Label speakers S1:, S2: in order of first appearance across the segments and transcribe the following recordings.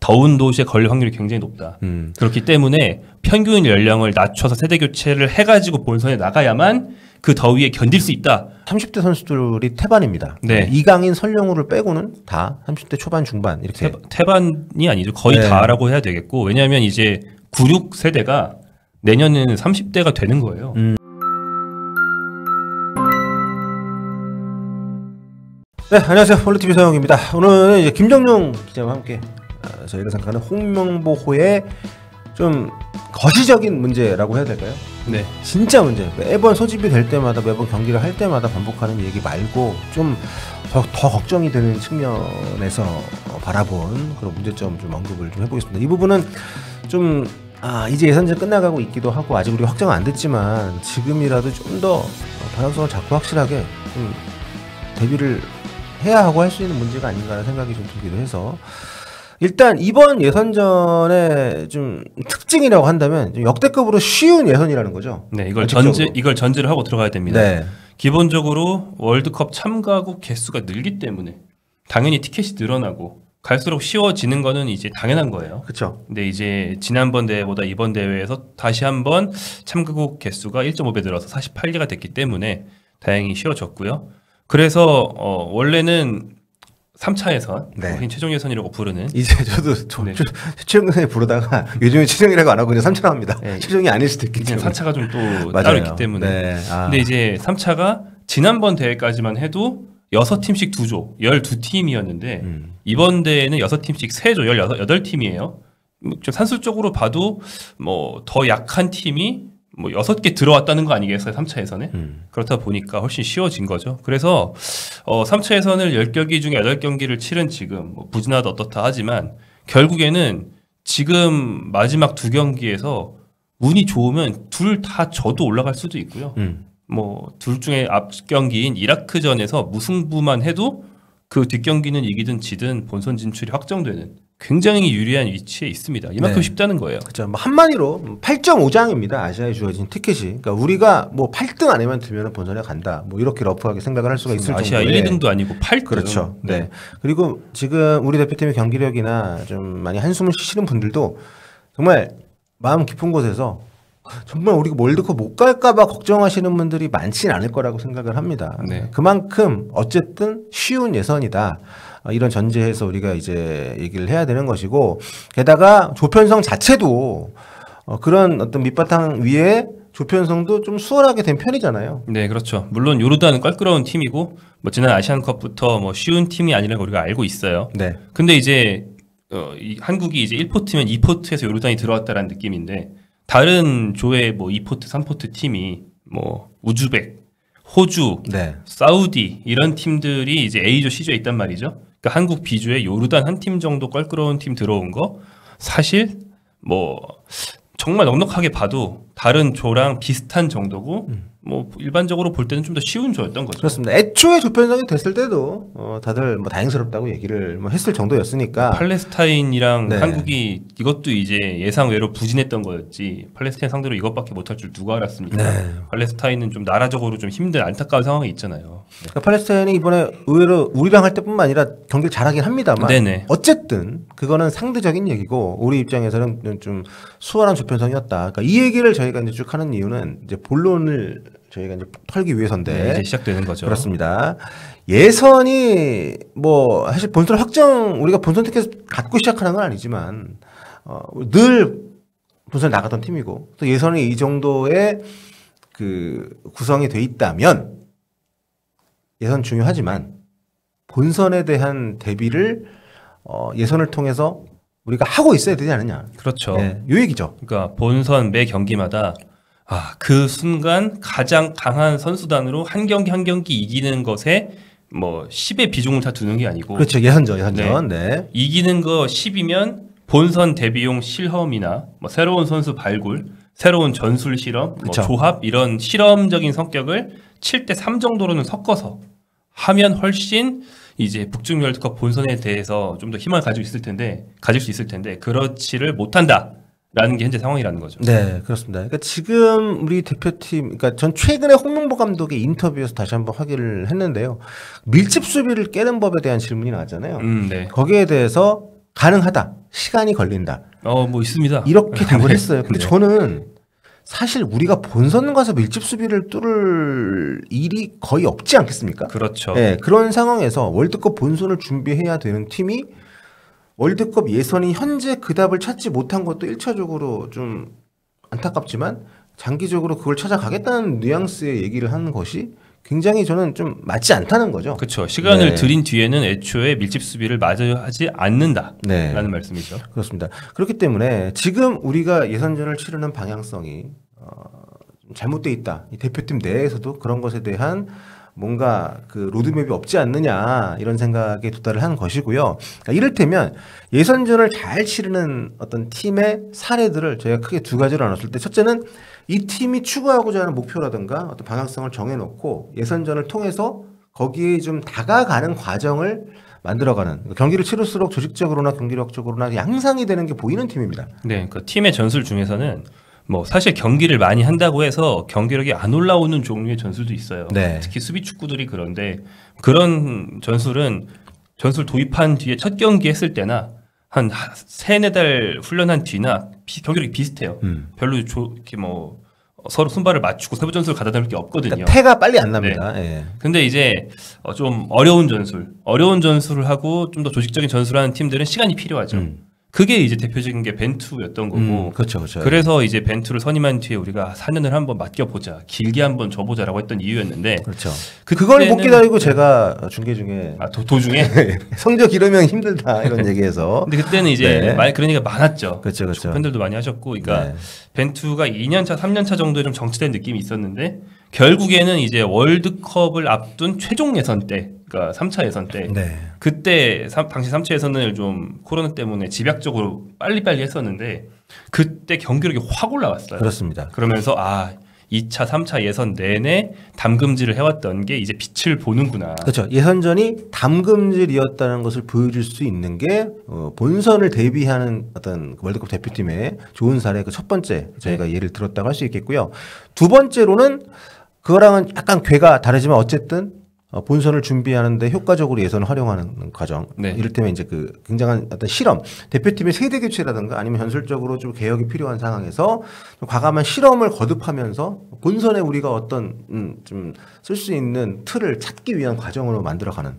S1: 더운 도시에 걸릴 확률이 굉장히 높다. 그렇기 때문에 평균 연령을 낮춰서 세대 교체를 해가지고 본선에 나가야만 그 더위에 견딜 수 있다.
S2: 30대 선수들이 태반입니다.
S1: 네.
S2: 이강인, 설령우를 빼고는 다 30대 초반 중반 이렇게.
S1: 태반이 아니죠. 거의
S2: 네.
S1: 다라고 해야 되겠고, 왜냐하면 이제 96 세대가 내년에는 30대가 되는 거예요.
S2: 네, 안녕하세요. 폴리TV 서영입니다. 오늘은 이제 김정용 기자와 함께 저희가 생각하는 홍명보호의 좀 거시적인 문제라고 해야 될까요?
S1: 네.
S2: 진짜 문제. 매번 소집이 될 때마다, 매번 경기를 할 때마다 반복하는 얘기 말고 좀 더 걱정이 되는 측면에서 바라본 그런 문제점 좀 언급을 좀 해보겠습니다. 이 부분은 좀 이제 예선전 끝나가고 있기도 하고 아직 우리가 확정은 안 됐지만 지금이라도 좀 더 방향성을 잡고 확실하게 좀 대비를 해야 하고 할 수 있는 문제가 아닌가라는 생각이 좀 들기도 해서, 일단 이번 예선전의 좀 특징이라고 한다면 좀 역대급으로 쉬운 예선이라는 거죠.
S1: 네, 이걸 전제를 하고 들어가야 됩니다.
S2: 네.
S1: 기본적으로 월드컵 참가국 개수가 늘기 때문에 당연히 티켓이 늘어나고 갈수록 쉬워지는 거는 이제 당연한 거예요.
S2: 그렇죠.
S1: 근데 이제 지난번 대회보다 이번 대회에서 다시 한번 참가국 개수가 1.5배 늘어서 48개가 됐기 때문에 다행히 쉬워졌고요. 그래서 원래는 3차 예선,
S2: 네.
S1: 최종 예선이라고 부르는,
S2: 이제 저도
S1: 네.
S2: 최종 예선에 부르다가 요즘에 최종이라고 안 하고 그냥 3차로 합니다.
S1: 네.
S2: 최종이 아닐 수도 있겠죠.
S1: 4차가 좀 또 따로 있기 때문에.
S2: 네.
S1: 근데 이제 3차가 지난번 대회까지만 해도 6팀씩 2조, 12팀이었는데 이번 대회는 6팀씩 3조, 18팀이에요. 좀 산술적으로 봐도 뭐 더 약한 팀이 뭐 6개 들어왔다는 거 아니겠어요? 3차 예선에? 그렇다 보니까 훨씬 쉬워진 거죠. 그래서 3차 예선을 10경기 중에 8경기를 치른 지금 뭐 부진하다 어떻다 하지만 결국에는 지금 마지막 2경기에서 운이 좋으면 둘 다 져도 올라갈 수도 있고요. 뭐 둘 중에 앞 경기인 이라크전에서 무승부만 해도 그 뒷경기는 이기든 지든 본선 진출이 확정되는 굉장히 유리한 위치에 있습니다. 이만큼
S2: 네.
S1: 쉽다는 거예요.
S2: 그렇죠. 뭐 한마디로 8.5장입니다. 아시아에 주어진 티켓이. 그러니까 우리가 뭐 8등 안에만 들면 본선에 간다. 뭐 이렇게 러프하게 생각을 할 수가 있을
S1: 아시아
S2: 정도의.
S1: 1, 2등도 아니고 8등.
S2: 그렇죠. 네. 그리고 지금 우리 대표팀의 경기력이나 좀 많이 한숨을 쉬시는 분들도 정말 마음 깊은 곳에서 정말 우리가 월드컵 못 갈까봐 걱정하시는 분들이 많지는 않을 거라고 생각을 합니다.
S1: 네.
S2: 그만큼 어쨌든 쉬운 예선이다. 이런 전제에서 우리가 이제 얘기를 해야 되는 것이고, 게다가 조편성 자체도 그런 어떤 밑바탕 위에 조편성도 좀 수월하게 된 편이잖아요.
S1: 네, 그렇죠. 물론 요르단은 껄끄러운 팀이고 뭐 지난 아시안컵부터 뭐 쉬운 팀이 아니라는 걸 우리가 알고 있어요.
S2: 네.
S1: 근데 이제 한국이 이제 1포트면 2포트에서 요르단이 들어왔다라는 느낌인데, 다른 조의 뭐 2포트, 3포트 팀이 뭐 우즈벡, 호주,
S2: 네.
S1: 사우디 이런 팀들이 이제 A조, C조에 있단 말이죠. 그러니까 한국 B조에 요르단 한 팀 정도 껄끄러운 팀 들어온 거 사실 뭐 정말 넉넉하게 봐도 다른 조랑 비슷한 정도고 뭐 일반적으로 볼 때는 좀 더 쉬운 조였던 거죠.
S2: 그렇습니다. 애초에 조편성이 됐을 때도 다들 뭐 다행스럽다고 얘기를 뭐 했을 정도였으니까.
S1: 팔레스타인이랑
S2: 네.
S1: 한국이 이것도 이제 예상 외로 부진했던 거였지, 팔레스타인 상대로 이것밖에 못할 줄 누가 알았습니까?
S2: 네.
S1: 팔레스타인은 좀 나라적으로 좀 힘든 안타까운 상황이 있잖아요.
S2: 그러니까 팔레스타인이 이번에 의외로 우리랑 할 때뿐만 아니라 경기를 잘하긴 합니다만,
S1: 네네.
S2: 어쨌든 그거는 상대적인 얘기고 우리 입장에서는 좀 수월한 조편성이었다. 그러니까 이 얘기를 저희가 이제 쭉 하는 이유는 이제 본론을 저희가 이제 털기 위해서인데.
S1: 네, 이제 시작되는 거죠.
S2: 그렇습니다. 예선이 뭐 사실 본선 확정, 우리가 본선 티켓 갖고 시작하는 건 아니지만 늘 본선에 나갔던 팀이고, 또 예선이 이 정도의 그 구성이 돼 있다면 예선 중요하지만 본선에 대한 대비를 예선을 통해서 우리가 하고 있어야 되지 않느냐.
S1: 그렇죠.
S2: 네, 요 얘기죠.
S1: 그러니까 본선 매 경기마다 그 순간 가장 강한 선수단으로 한 경기 한 경기 이기는 것에 뭐 10의 비중을 다 두는 게 아니고,
S2: 그렇죠. 예선전. 네.
S1: 이기는 거 10이면 본선 대비용 실험이나 뭐 새로운 선수 발굴, 새로운 전술 실험, 뭐
S2: 그쵸.
S1: 조합 이런 실험적인 성격을 7대 3 정도로는 섞어서 하면 훨씬 이제 북중 월드컵 본선에 대해서 좀 더 희망을 가질 수 있을 텐데 그렇지를 못한다라는 게 현재 상황이라는 거죠.
S2: 네, 그렇습니다. 그러니까 지금 우리 대표팀, 그러니까 전 최근에 홍명보 감독의 인터뷰에서 다시 한번 확인을 했는데요. 밀집 수비를 깨는 법에 대한 질문이 나왔잖아요.
S1: 네.
S2: 거기에 대해서 가능하다. 시간이 걸린다.
S1: 뭐 있습니다.
S2: 이렇게 답을 했어요. 근데
S1: 네.
S2: 저는 사실 우리가 본선 가서 밀집 수비를 뚫을 일이 거의 없지 않겠습니까?
S1: 그렇죠.
S2: 네, 그런 상황에서 월드컵 본선을 준비해야 되는 팀이 월드컵 예선이 현재 그 답을 찾지 못한 것도 1차적으로 좀 안타깝지만 장기적으로 그걸 찾아가겠다는 뉘앙스의 얘기를 하는 것이 굉장히 저는 좀 맞지 않다는 거죠.
S1: 그렇죠. 시간을
S2: 네.
S1: 들인 뒤에는 애초에 밀집 수비를 마저 하지 않는다라는
S2: 네.
S1: 말씀이죠.
S2: 그렇습니다. 그렇기 때문에 지금 우리가 예선전을 치르는 방향성이 좀 잘못돼 있다. 이 대표팀 내에서도 그런 것에 대한 뭔가 그 로드맵이 없지 않느냐 이런 생각에 도달을 한 것이고요. 그러니까 이를테면 예선전을 잘 치르는 어떤 팀의 사례들을 저희가 크게 두 가지로 나눴을 때 첫째는 이 팀이 추구하고자 하는 목표라든가 어떤 방향성을 정해놓고 예선전을 통해서 거기에 좀 다가가는 과정을 만들어가는 경기를 치를수록 조직적으로나 경기력적으로나 양상이 되는 게 보이는 팀입니다.
S1: 네, 그 팀의 전술 중에서는 뭐 사실 경기를 많이 한다고 해서 경기력이 안 올라오는 종류의 전술도 있어요.
S2: 네.
S1: 특히 수비 축구들이 그런데 그런 전술은 전술 도입한 뒤에 첫 경기 했을 때나 한 3-4달 훈련한 뒤나 경기력이 비슷해요. 별로 이렇게 뭐 서로 손발을 맞추고 세부 전술 가다 담을 게 없거든요.
S2: 그러니까 패가 빨리 안 납니다. 예.
S1: 근데 이제 좀 어려운 전술을 하고 좀 더 조직적인 전술을 하는 팀들은 시간이 필요하죠. 그게 이제 대표적인 게 벤투였던 거고.
S2: 그렇죠, 그렇죠.
S1: 그래서 이제 벤투를 선임한 뒤에 우리가 4년을 한번 맡겨보자, 길게 한번 줘보자라고 했던 이유였는데.
S2: 그렇죠. 그걸 못 기다리고 제가 중계 중에
S1: 도중에
S2: 성적 이러면 힘들다 이런 얘기해서.
S1: 근데 그때는 이제
S2: 네.
S1: 많이 그런 얘기가 많았죠.
S2: 그렇죠, 그렇죠.
S1: 팬들도 많이 하셨고, 그러니까
S2: 네.
S1: 벤투가 2년차, 3년차 정도에 좀 정치된 느낌이 있었는데 결국에는 이제 월드컵을 앞둔 최종 예선 때, 그러니까 3차 예선 때,
S2: 네.
S1: 그때 당시 3차 예선을 좀 코로나 때문에 집약적으로 빨리빨리 했었는데 그때 경기력이 확 올라왔어요.
S2: 그렇습니다.
S1: 그러면서 2차, 3차 예선 내내 담금질을 해왔던 게 이제 빛을 보는구나.
S2: 그렇죠. 예선전이 담금질이었다는 것을 보여줄 수 있는 게 본선을 대비하는 어떤 월드컵 대표팀의 좋은 사례 그 첫 번째 저희가 예를 들었다고 할 수 있겠고요. 두 번째로는 그거랑은 약간 궤가 다르지만 어쨌든 본선을 준비하는데 효과적으로 예선을 활용하는 과정.
S1: 네.
S2: 이를테면 이제 그 굉장한 어떤 실험, 대표팀의 세대 교체라든가 아니면 현실적으로 좀 개혁이 필요한 상황에서 좀 과감한 실험을 거듭하면서 본선에 우리가 어떤 좀 쓸 수 있는 틀을 찾기 위한 과정으로 만들어가는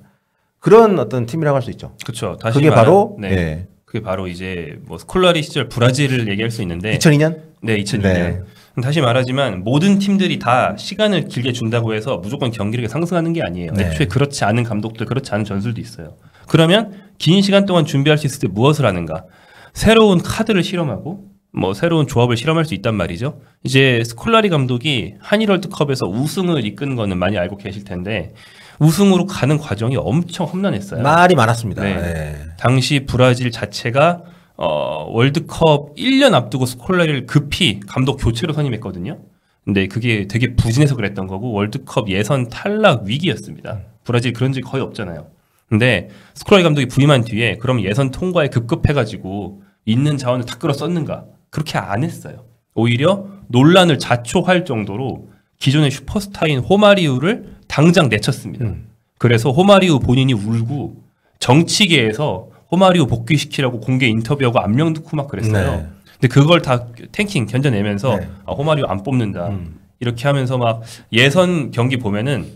S2: 그런 어떤 팀이라고 할 수 있죠.
S1: 그렇죠. 다시
S2: 그게 바로
S1: 네.
S2: 예.
S1: 그게 바로 이제 뭐 스콜라리 시절 브라질을 얘기할 수 있는데
S2: 2002년?
S1: 네, 2002년.
S2: 네.
S1: 다시 말하지만 모든 팀들이 다 시간을 길게 준다고 해서 무조건 경기력이 상승하는 게 아니에요.
S2: 네.
S1: 애초에 그렇지 않은 감독들, 그렇지 않은 전술도 있어요. 그러면 긴 시간 동안 준비할 수 있을 때 무엇을 하는가? 새로운 카드를 실험하고 뭐 새로운 조합을 실험할 수 있단 말이죠. 이제 스콜라리 감독이 한일 월드컵에서 우승을 이끈 거는 많이 알고 계실 텐데 우승으로 가는 과정이 엄청 험난했어요.
S2: 말이 많았습니다.
S1: 네.
S2: 네.
S1: 당시 브라질 자체가 월드컵 1년 앞두고 스콜라리를 급히 감독 교체로 선임했거든요. 근데 그게 되게 부진해서 그랬던 거고 월드컵 예선 탈락 위기였습니다. 브라질 그런 적이 거의 없잖아요. 근데 스콜라리 감독이 부임한 뒤에 그럼 예선 통과에 급급해가지고 있는 자원을 다 끌어 썼는가? 그렇게 안 했어요. 오히려 논란을 자초할 정도로 기존의 슈퍼스타인 호마리우를 당장 내쳤습니다. 그래서 호마리우 본인이 울고 정치계에서 호마리우 복귀시키라고 공개 인터뷰하고 안명 듣고 막 그랬어요.
S2: 네.
S1: 근데 그걸 다 탱킹 견뎌내면서
S2: 네.
S1: 호마리우 안 뽑는다. 이렇게 하면서 막 예선 경기 보면은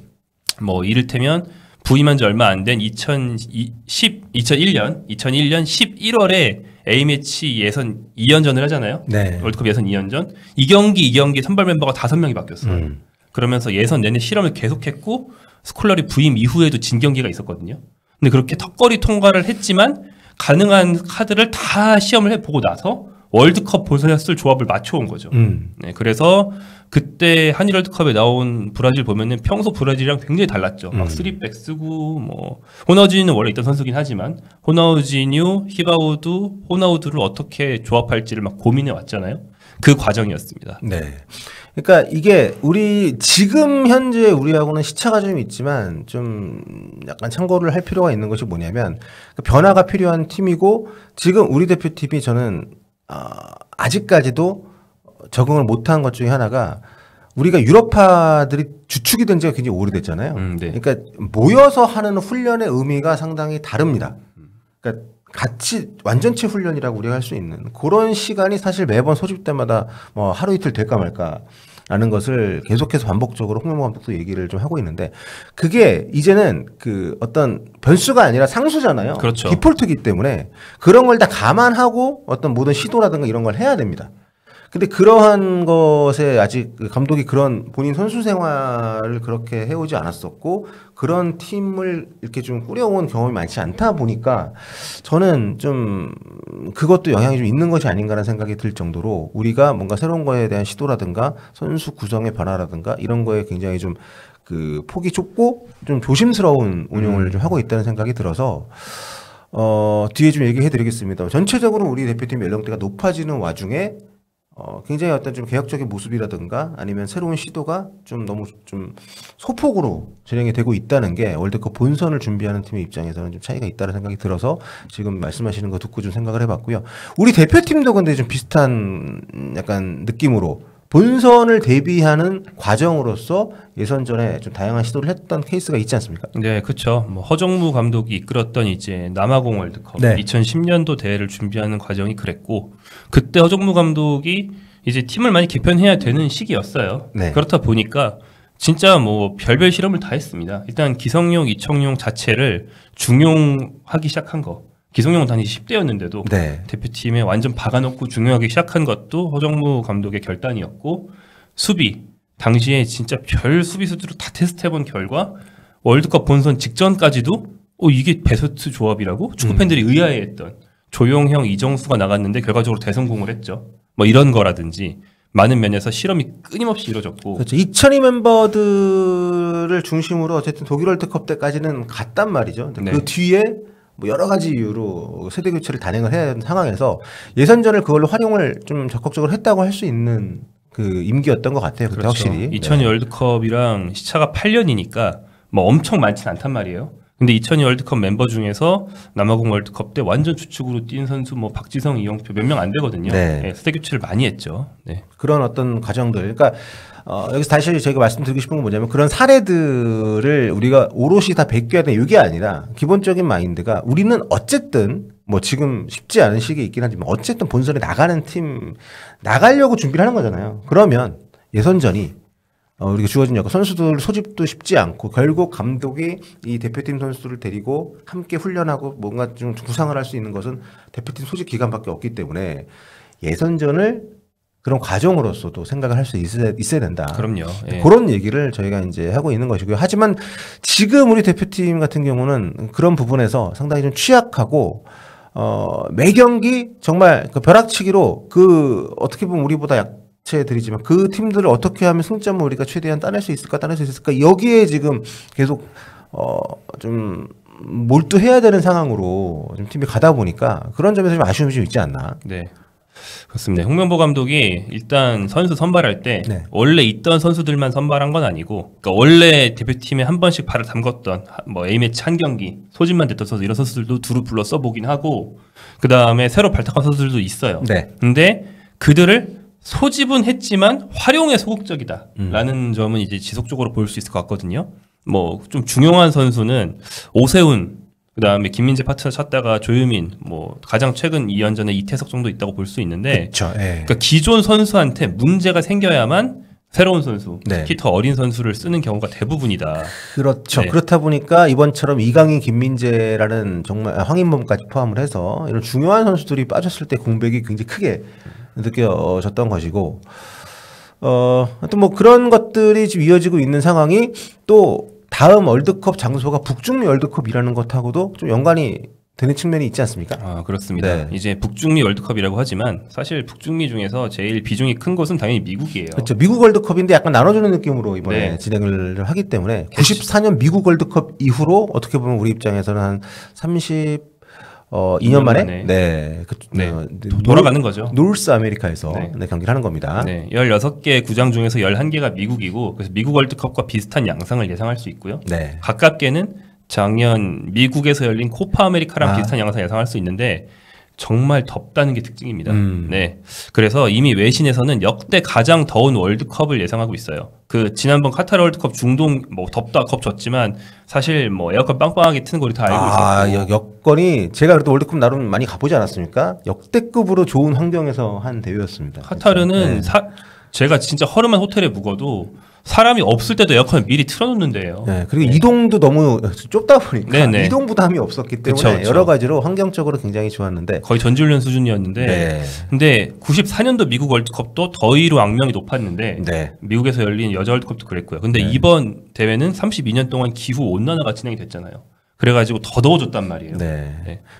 S1: 뭐 이를테면 부임한 지 얼마 안 된 2001년 11월에 A매치 예선 2연전을 하잖아요.
S2: 네.
S1: 월드컵 예선 2연전. 이 경기 선발 멤버가 5명이 바뀌었어요. 그러면서 예선 내내 실험을 계속했고 스콜라리 부임 이후에도 진 경기가 있었거든요. 근데 그렇게 턱걸이 통과를 했지만 가능한 카드를 다 시험을 해보고 나서 월드컵 본선에 쓸 조합을 맞춰온 거죠. 네, 그래서 그때 한일 월드컵에 나온 브라질 보면은 평소 브라질이랑 굉장히 달랐죠. 막 3백 쓰고 뭐 호나우지뉴는 원래 있던 선수긴 하지만 호나우지뉴, 히바우두, 호나우두를 어떻게 조합할지를 막 고민해 왔잖아요. 그 과정이었습니다.
S2: 네. 그러니까 이게 우리 지금 현재 우리하고는 시차가 좀 있지만 좀 약간 참고를 할 필요가 있는 것이 뭐냐면 변화가 필요한 팀이고 지금 우리 대표팀이 저는 아직까지도 적응을 못한 것 중에 하나가 우리가 유럽파들이 주축이 된 지가 굉장히 오래됐잖아요.
S1: 네.
S2: 그러니까 모여서 하는 훈련의 의미가 상당히 다릅니다. 그러니까 같이 완전체 훈련이라고 우리가 할 수 있는 그런 시간이 사실 매번 소집 때마다 뭐 하루 이틀 될까 말까 라는 것을 계속해서 반복적으로 홍명보 감독도 얘기를 좀 하고 있는데 그게 이제는 그 어떤 변수가 아니라 상수잖아요.
S1: 그렇죠.
S2: 디폴트이기 때문에 그런 걸 다 감안하고 어떤 모든 시도라든가 이런 걸 해야 됩니다. 근데 그러한 것에 아직 감독이 그런 본인 선수 생활을 그렇게 해오지 않았었고 그런 팀을 이렇게 좀 꾸려온 경험이 많지 않다 보니까 저는 좀 그것도 영향이 좀 있는 것이 아닌가라는 생각이 들 정도로 우리가 뭔가 새로운 거에 대한 시도라든가 선수 구성의 변화라든가 이런 거에 굉장히 좀 그 폭이 좁고 좀 조심스러운 운용을 좀 하고 있다는 생각이 들어서 뒤에 좀 얘기해 드리겠습니다. 전체적으로 우리 대표팀 연령대가 높아지는 와중에 굉장히 어떤 좀 개혁적인 모습이라든가 아니면 새로운 시도가 좀 너무 좀 소폭으로 진행이 되고 있다는 게 월드컵 본선을 준비하는 팀의 입장에서는 좀 차이가 있다는 생각이 들어서 지금 말씀하시는 거 듣고 좀 생각을 해봤고요. 우리 대표팀도 근데 좀 비슷한 약간 느낌으로 본선을 대비하는 과정으로서 예선전에 좀 다양한 시도를 했던 케이스가 있지 않습니까?
S1: 네, 그렇죠. 뭐 허정무 감독이 이끌었던 이제 남아공 월드컵 2010년도 대회를 준비하는 과정이 그랬고 그때 허정무 감독이 이제 팀을 많이 개편해야 되는 시기였어요.
S2: 네.
S1: 그렇다 보니까 진짜 뭐 별별 실험을 다 했습니다. 일단 기성용, 이청용 자체를 중용하기 시작한 거. 기성용은 당시 10대였는데도 대표팀에 완전 박아놓고 중요하게 시작한 것도 허정무 감독의 결단이었고 수비 당시에 진짜 별 수비수들을 다 테스트해본 결과 월드컵 본선 직전까지도 이게 베스트 조합이라고 축구팬들이 의아해했던 조용형, 이정수가 나갔는데 결과적으로 대성공을 했죠. 뭐 이런 거라든지 많은 면에서 실험이 끊임없이 이루어졌고
S2: 그렇죠. 2002 멤버들을 중심으로 어쨌든 독일 월드컵 때까지는 갔단 말이죠.
S1: 네.
S2: 그 뒤에 뭐 여러 가지 이유로 세대 교체를 단행을 해야 하는 상황에서 예선전을 그걸로 활용을 좀 적극적으로 했다고 할 수 있는 그 임기였던 것 같아요. 그때
S1: 그렇죠.
S2: 확실히.
S1: 2002 월드컵이랑 시차가 8년이니까 뭐 엄청 많진 않단 말이에요. 근데 2002 월드컵 멤버 중에서 남아공 월드컵 때 완전 주축으로 뛴 선수 뭐 박지성, 이영표 몇 명 안 되거든요. 네, 세대 교체를 많이 했죠. 네.
S2: 그런 어떤 과정들. 그러니까 여기서 다시 저희가 말씀드리고 싶은 건 뭐냐면 그런 사례들을 우리가 오롯이 다 베껴야 되는 이게 아니라 기본적인 마인드가 우리는 어쨌든 뭐 지금 쉽지 않은 시기에 있긴 하지만 어쨌든 본선에 나가는 팀 나가려고 준비를 하는 거잖아요. 그러면 예선전이 우리가 주어진 여건 선수들 소집도 쉽지 않고 결국 감독이 이 대표팀 선수들을 데리고 함께 훈련하고 뭔가 좀 구상을 할 수 있는 것은 대표팀 소집 기간밖에 없기 때문에 예선전을 그런 과정으로서도 생각을 할 수 있어야 된다.
S1: 그럼요. 예.
S2: 그런 얘기를 저희가 이제 하고 있는 것이고요. 하지만 지금 우리 대표팀 같은 경우는 그런 부분에서 상당히 좀 취약하고 매 경기 정말 그 벼락치기로 그 어떻게 보면 우리보다 약체들이지만 그 팀들을 어떻게 하면 승점을 우리가 최대한 따낼 수 있을까 여기에 지금 계속 좀 몰두해야 되는 상황으로 좀 팀이 가다 보니까 그런 점에서 좀 아쉬움이 좀 있지 않나.
S1: 네. 그렇습니다. 홍명보 감독이 일단 선수 선발할 때 원래 있던 선수들만 선발한 건 아니고 그러니까 원래 대표팀에 한 번씩 발을 담궜던 뭐 A매치 한 경기 소집만 됐던 선수 이런 선수들도 두루 불러 써보긴 하고 그 다음에 새로 발탁한 선수들도 있어요. 근데 그들을 소집은 했지만 활용에 소극적이다라는 점은 이제 지속적으로 볼 수 있을 것 같거든요. 뭐 좀 중요한 선수는 오세훈 그 다음에 김민재 파트너 찾다가 조유민, 뭐 가장 최근 2년전에 이태석 정도 있다고 볼 수 있는데, 그러니까 기존 선수한테 문제가 생겨야만 새로운 선수, 특히 더 어린 선수를 쓰는 경우가 대부분이다.
S2: 그렇죠. 그렇다 보니까 이번처럼 이강인, 김민재라는 정말 황인범까지 포함을 해서 이런 중요한 선수들이 빠졌을 때 공백이 굉장히 크게 느껴졌던 것이고, 하여튼 뭐 그런 것들이 지금 이어지고 있는 상황이 또 다음 월드컵 장소가 북중미 월드컵이라는 것하고도 좀 연관이 되는 측면이 있지 않습니까?
S1: 아, 그렇습니다. 이제 북중미 월드컵이라고 하지만 사실 북중미 중에서 제일 비중이 큰 곳은 당연히 미국이에요.
S2: 그렇죠. 미국 월드컵인데 약간 나눠주는 느낌으로 이번에 진행을 하기 때문에 94년 미국 월드컵 이후로 어떻게 보면 우리 입장에서는 한 2년 만에
S1: 돌아가는 거죠.
S2: 노스 아메리카에서 경기를 하는 겁니다.
S1: 16개 구장 중에서 11개가 미국이고 그래서 미국 월드컵과 비슷한 양상을 예상할 수 있고요. 가깝게는 작년 미국에서 열린 코파 아메리카랑 비슷한 양상을 예상할 수 있는데 정말 덥다는 게 특징입니다. 네. 그래서 이미 외신에서는 역대 가장 더운 월드컵을 예상하고 있어요. 그 지난번 카타르 월드컵 중동 뭐 덥다 겁 졌지만 사실 뭐 에어컨 빵빵하게 트는 거 우리 다 알고 있었고.
S2: 여건이 제가 그래도 월드컵 나름 많이 가보지 않았습니까? 역대급으로 좋은 환경에서 한 대회였습니다.
S1: 카타르는 제가 진짜 허름한 호텔에 묵어도 사람이 없을 때도 에어컨을 미리 틀어놓는데요.
S2: 네, 그리고 이동도 너무 좁다 보니까 이동 부담이 없었기 때문에 여러 가지로 환경적으로 굉장히 좋았는데
S1: 거의 전지훈련 수준이었는데 근데 94년도 미국 월드컵도 더위로 악명이 높았는데 미국에서 열린 여자 월드컵도 그랬고요. 근데 이번 대회는 32년 동안 기후 온난화가 진행이 됐잖아요. 그래가지고 더 더워졌단 말이에요.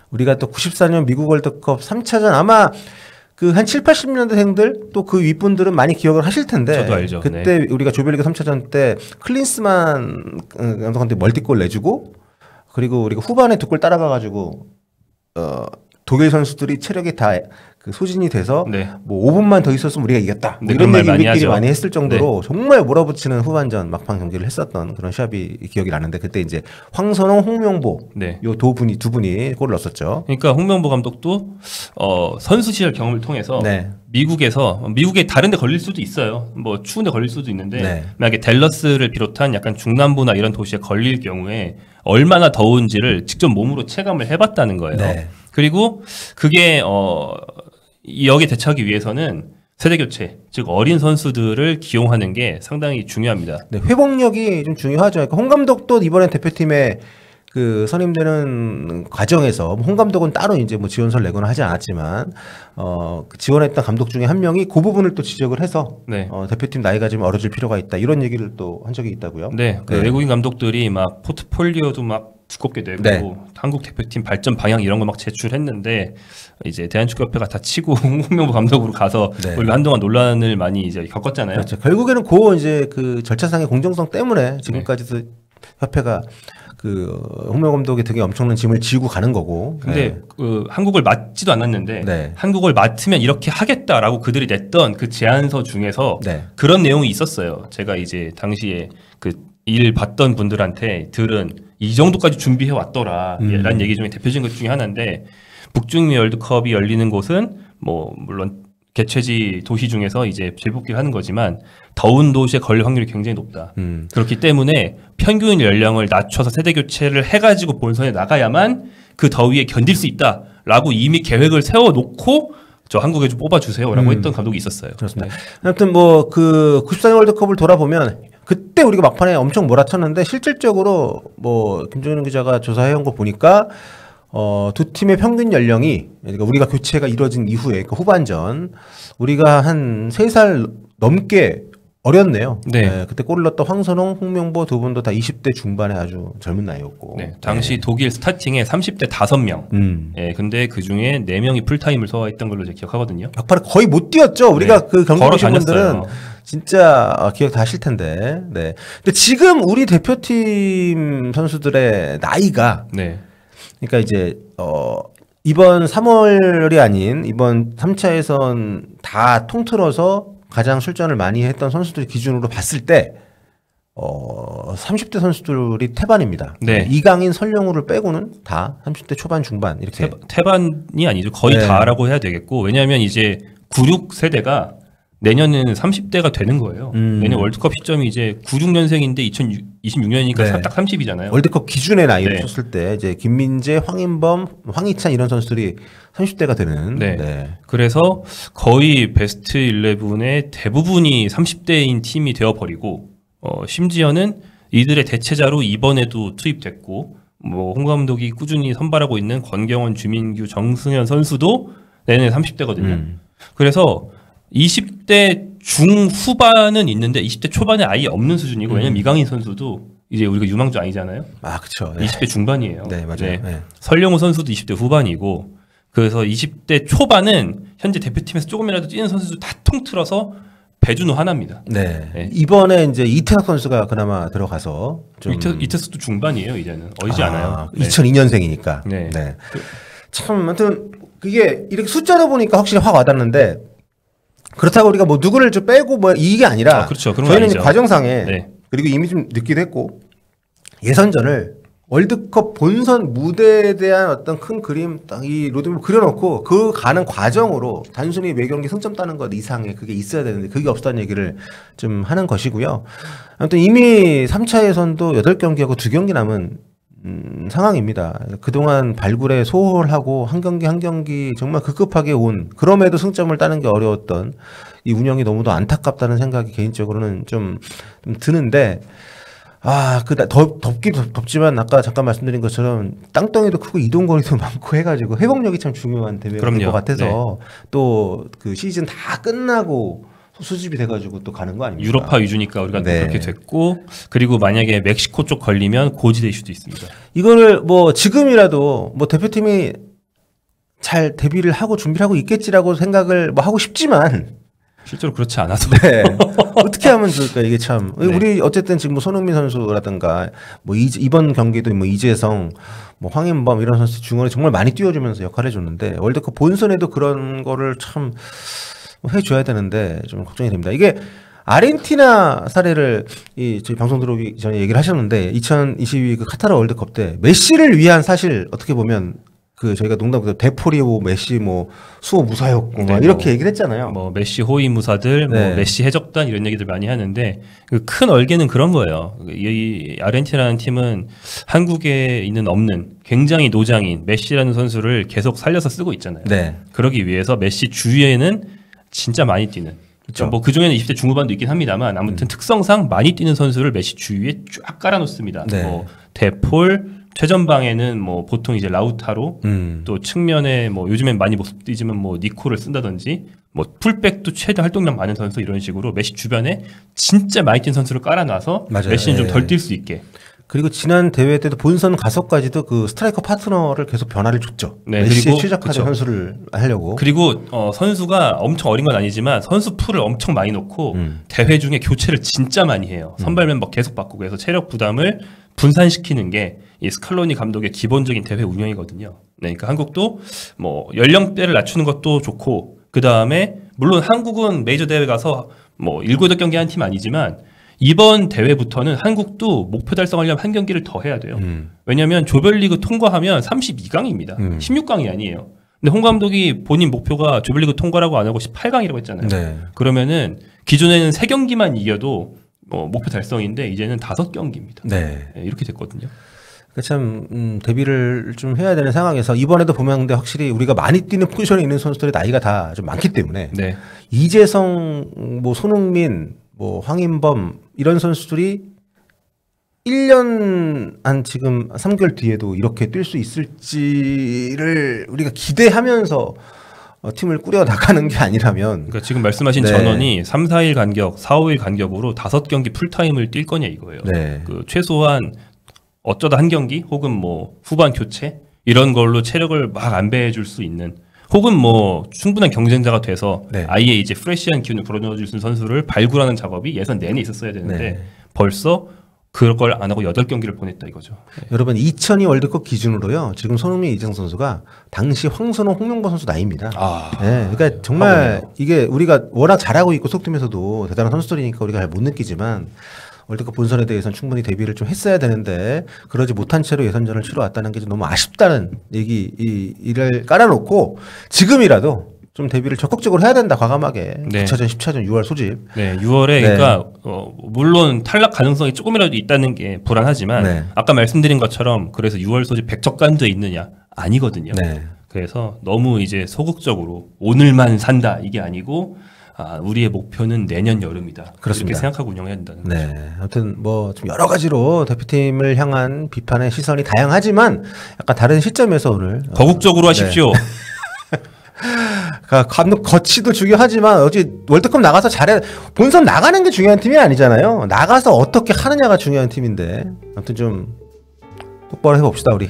S2: 우리가 또 94년 미국 월드컵 3차전 아마 그 한 7, 80년대생들 또 그 윗분들은 많이 기억을 하실 텐데
S1: 저도 알죠.
S2: 그때 우리가 조별리그 3차전 때 클린스만 감독한테 멀티골 내주고 그리고 우리가 후반에 2골 따라가가지고 독일 선수들이 체력이 다 그 소진이 돼서 뭐 5분만 더 있었으면 우리가 이겼다. 뭐 이런 얘기 우리끼리 많이 했을 정도로 정말 몰아붙이는 후반전 막판 경기를 했었던 그런 시합이 기억이 나는데 그때 이제 황선홍, 홍명보 요 두 분이 골을 넣었었죠.
S1: 그러니까 홍명보 감독도 선수 시절 경험을 통해서 미국에 다른 데 걸릴 수도 있어요. 뭐 추운 데 걸릴 수도 있는데 만약에 댈러스를 비롯한 약간 중남부나 이런 도시에 걸릴 경우에 얼마나 더운지를 직접 몸으로 체감을 해봤다는 거예요. 그리고 그게 여기에 대처하기 위해서는 세대 교체, 즉 어린 선수들을 기용하는 게 상당히 중요합니다.
S2: 회복력이 좀 중요하죠. 그러니까 홍 감독도 이번에 대표팀에 그 선임되는 과정에서 홍 감독은 따로 이제 뭐 지원서를 내거나 하지 않았지만 지원했던 감독 중에 한 명이 그 부분을 또 지적을 해서 대표팀 나이가 좀 어려질 필요가 있다 이런 얘기를 또 한 적이 있다고요.
S1: 그 외국인 감독들이 막 포트폴리오도 막 두껍게 내고 한국 대표팀 발전 방향 이런 거 막 제출했는데 이제 대한축구협회가 다 치고 홍명보 감독으로 가서 우리가 한동안 논란을 많이 이제 겪었잖아요.
S2: 그렇죠. 결국에는 이제 그 절차상의 공정성 때문에 지금까지도 협회가 그 홍명보 감독의 등에 엄청난 짐을 지고 가는 거고.
S1: 근데 그 한국을 맡지도 않았는데 한국을 맡으면 이렇게 하겠다라고 그들이 냈던 그 제안서 중에서 그런 내용이 있었어요. 제가 이제 당시에 그 일 봤던 분들한테 들은 이 정도까지 준비해 왔더라 라는 얘기 중에 대표적인 것 중에 하나인데 북중미 월드컵이 열리는 곳은 뭐 물론 개최지 도시 중에서 이제 재복귀를 하는 거지만 더운 도시에 걸릴 확률이 굉장히 높다. 그렇기 때문에 평균 연령을 낮춰서 세대 교체를 해가지고 본선에 나가야만 그 더위에 견딜 수 있다라고 이미 계획을 세워놓고 저 한국에 좀 뽑아주세요라고 했던 감독이 있었어요.
S2: 그렇습니다. 아무튼 뭐 그 94년 월드컵을 돌아보면 그때 우리가 막판에 엄청 몰아쳤는데 실질적으로 뭐 김종현 기자가 조사해온 거 보니까 두 팀의 평균 연령이 그러니까 우리가 교체가 이루어진 이후에 그러니까 후반전 우리가 한 3살 넘게 어렸네요. 그때 골을 넣었던 황선홍, 홍명보 두 분도 다 20대 중반에 아주 젊은 나이였고.
S1: 당시 독일 스타팅에 30대 5명. 근데 그 중에 4명이 풀타임을 소화했던 걸로 제가 기억하거든요.
S2: 막판에 거의 못 뛰었죠. 우리가 그 경기 보신 분들은 진짜 기억 다 하실 텐데. 근데 지금 우리 대표팀 선수들의 나이가 그러니까 이제 이번 3월이 아닌 이번 3차 예선 다 통틀어서 가장 출전을 많이 했던 선수들 기준으로 봤을 때 30대 선수들이 태반입니다. 이강인, 설령우를 빼고는 다 30대 초반 중반 이렇게.
S1: 태반이 아니죠. 거의 다라고 해야 되겠고 왜냐하면 이제 96 세대가 내년에는 30대가 되는 거예요. 내년 월드컵 시점이 이제 96년생인데 2026년이니까 딱 30이잖아요.
S2: 월드컵 기준의 나이로 쳤을 때 이제 김민재, 황인범, 황희찬 이런 선수들이 30대가 되는.
S1: 그래서 거의 베스트 11의 대부분이 30대인 팀이 되어버리고 심지어는 이들의 대체자로 이번에도 투입됐고 뭐 홍 감독이 꾸준히 선발하고 있는 권경원, 주민규, 정승현 선수도 내년에 30대거든요. 그래서 20대 중후반은 있는데 20대 초반에 아예 없는 수준이고 왜냐면 이강인 선수도 이제 우리가 유망주 아니잖아요.
S2: 그렇죠.
S1: 20대 중반이에요.
S2: 맞아요.
S1: 설령우 선수도 20대 후반이고 그래서 20대 초반은 현재 대표팀에서 조금이라도 뛰는 선수들 다 통틀어서 배준호 하나입니다.
S2: 이번에 이제 이태석 선수가 그나마 들어가서 좀
S1: 이태석도 중반이에요. 이제는 어리지 않아요.
S2: 2002년생이니까. 참 아무튼 그게 이렇게 숫자로 보니까 확실히 확 와닿는데 그렇다고 우리가 뭐 누구를 좀 빼고 뭐 이게 아니라
S1: 그렇죠. 그런
S2: 저희는 과정상에 그리고 이미 좀 늦기도 했고 예선전을 월드컵 본선 무대에 대한 어떤 큰 그림 딱 이 로드맵을 그려놓고 그 가는 과정으로 단순히 매경기 승점 따는 것 이상의 그게 있어야 되는데 그게 없다는 얘기를 좀 하는 것이고요. 아무튼 이미 3차 예선도 8경기하고 2경기 남은 상황입니다. 그동안 발굴에 소홀하고 한 경기 한 경기 정말 급급하게 온 그럼에도 승점을 따는 게 어려웠던 이 운영이 너무도 안타깝다는 생각이 개인적으로는 좀 드는데 덥지만 아까 잠깐 말씀드린 것처럼 땅덩이도 크고 이동거리도 많고 해가지고 회복력이 참 중요한 대회가 될 것 같아서 또 그 시즌 다 끝나고 수집이 돼가지고 또 가는 거 아닙니까?
S1: 유럽파 위주니까 우리가 또 그렇게 됐고 그리고 만약에 멕시코 쪽 걸리면 고지될 수도 있습니다.
S2: 이거를 뭐 지금이라도 뭐 대표팀이 잘 대비를 하고 준비를 하고 있겠지라고 생각을 뭐 하고 싶지만
S1: 실제로 그렇지 않아서
S2: 어떻게 하면 좋을까 이게 참 우리 어쨌든 지금 뭐 손흥민 선수라든가 뭐 이번 경기도 뭐 이재성 뭐 황인범 이런 선수 중원에 정말 많이 띄워주면서 역할을 해줬는데 월드컵 본선에도 그런 거를 참 해줘야 되는데 좀 걱정이 됩니다. 이게 아르헨티나 사례를 저희 방송 들어오기 전에 얘기를 하셨는데 2022 그 카타르 월드컵 때 메시를 위한 사실 어떻게 보면 그 저희가 농담으로 대포리오 메시 뭐 수호 무사였고 막 이렇게 얘기를 했잖아요.
S1: 뭐 메시 호위 무사들, 뭐 메시 해적단 이런 얘기들 많이 하는데 그 큰 얼개는 그런 거예요. 이 아르헨티나라는 팀은 한국에 없는 굉장히 노장인 메시라는 선수를 계속 살려서 쓰고 있잖아요. 그러기 위해서 메시 주위에는 진짜 많이 뛰는. 뭐 그 중에는 20대 중후반도 있긴 합니다만 아무튼 특성상 많이 뛰는 선수를 메시 주위에 쫙 깔아놓습니다. 뭐 데폴 최전방에는 뭐 보통 이제 라우타로 또 측면에 뭐 요즘엔 많이 못 뛰지만 뭐 니코를 쓴다든지 뭐 풀백도 최대 활동량 많은 선수 이런 식으로 메시 주변에 진짜 많이 뛴 선수를 깔아놔서 메시는 좀 덜 뛸 수 있게.
S2: 그리고 지난 대회 때도 본선 가서까지도 그 스트라이커 파트너를 계속 변화를 줬죠. 메시에 최적화된 선수를 하려고.
S1: 그리고 선수가 엄청 어린 건 아니지만 선수 풀을 엄청 많이 놓고 대회 중에 교체를 진짜 많이 해요. 선발 멤버 계속 바꾸고 해서 체력 부담을 분산시키는 게 이 스칼로니 감독의 기본적인 대회 운영이거든요. 그러니까 한국도 뭐 연령대를 낮추는 것도 좋고 그 다음에 물론 한국은 메이저 대회 가서 뭐 7, 8경기 한 팀 아니지만 이번 대회부터는 한국도 목표 달성하려면 한 경기를 더 해야 돼요. 왜냐하면 조별리그 통과하면 32강입니다. 16강이 아니에요. 근데 홍 감독이 본인 목표가 조별리그 통과라고 안 하고 18강이라고 했잖아요. 그러면은 기존에는 3경기만 이겨도 목표 달성인데 이제는 5경기입니다. 이렇게 됐거든요.
S2: 참 대비를 좀 해야 되는 상황에서 이번에도 보면 근데 확실히 우리가 많이 뛰는 포지션에 있는 선수들의 나이가 다 좀 많기 때문에 이재성, 뭐 손흥민, 뭐 황인범 이런 선수들이 1년 한 지금 3개월 뒤에도 이렇게 뛸 수 있을지를 우리가 기대하면서 팀을 꾸려 나가는 게 아니라면
S1: 그러니까 지금 말씀하신 전원이 3, 4일 간격, 4, 5일 간격으로 5경기 풀타임을 뛸 거냐 이거예요. 그 최소한 어쩌다 한 경기 혹은 뭐 후반 교체 이런 걸로 체력을 막 안배해 줄 수 있는 혹은 뭐 충분한 경쟁자가 돼서 아예 이제 프레시한 기운을 불어넣어 줄 수 있는 선수를 발굴하는 작업이 예선 내내 있었어야 되는데 벌써 그걸 안 하고 8경기를 보냈다 이거죠.
S2: 여러분 2002 월드컵 기준으로요. 지금 손흥민, 이재성 선수가 당시 황선홍, 홍명보 선수 나이입니다. 그러니까 정말 이게 우리가 워낙 잘하고 있고 속팀에서도 대단한 선수들이니까 우리가 잘 못 느끼지만 월드컵 본선에 대해서는 충분히 대비를 좀 했어야 되는데 그러지 못한 채로 예선전을 치러왔다는 게 좀 너무 아쉽다는 이를 깔아놓고 지금이라도 좀 대비를 적극적으로 해야 된다. 과감하게 9차전, 10차전, 6월 소집.
S1: 6월에 그러니까 물론 탈락 가능성이 조금이라도 있다는 게 불안하지만 아까 말씀드린 것처럼 그래서 6월 소집 100적간돼 있느냐 아니거든요. 그래서 너무 이제 소극적으로 오늘만 산다 이게 아니고 우리의 목표는 내년 여름이다. 그렇게 생각하고 운영해야 된다는 거죠.
S2: 아무튼 뭐 좀 여러 가지로 대표팀을 향한 비판의 시선이 다양하지만 약간 다른 시점에서 오늘
S1: 거국적으로 하십시오.
S2: 감독 거치도 중요하지만 어제 월드컵 나가서 본선 나가는 게 중요한 팀이 아니잖아요. 나가서 어떻게 하느냐가 중요한 팀인데 아무튼 좀 똑바로 해봅시다 우리.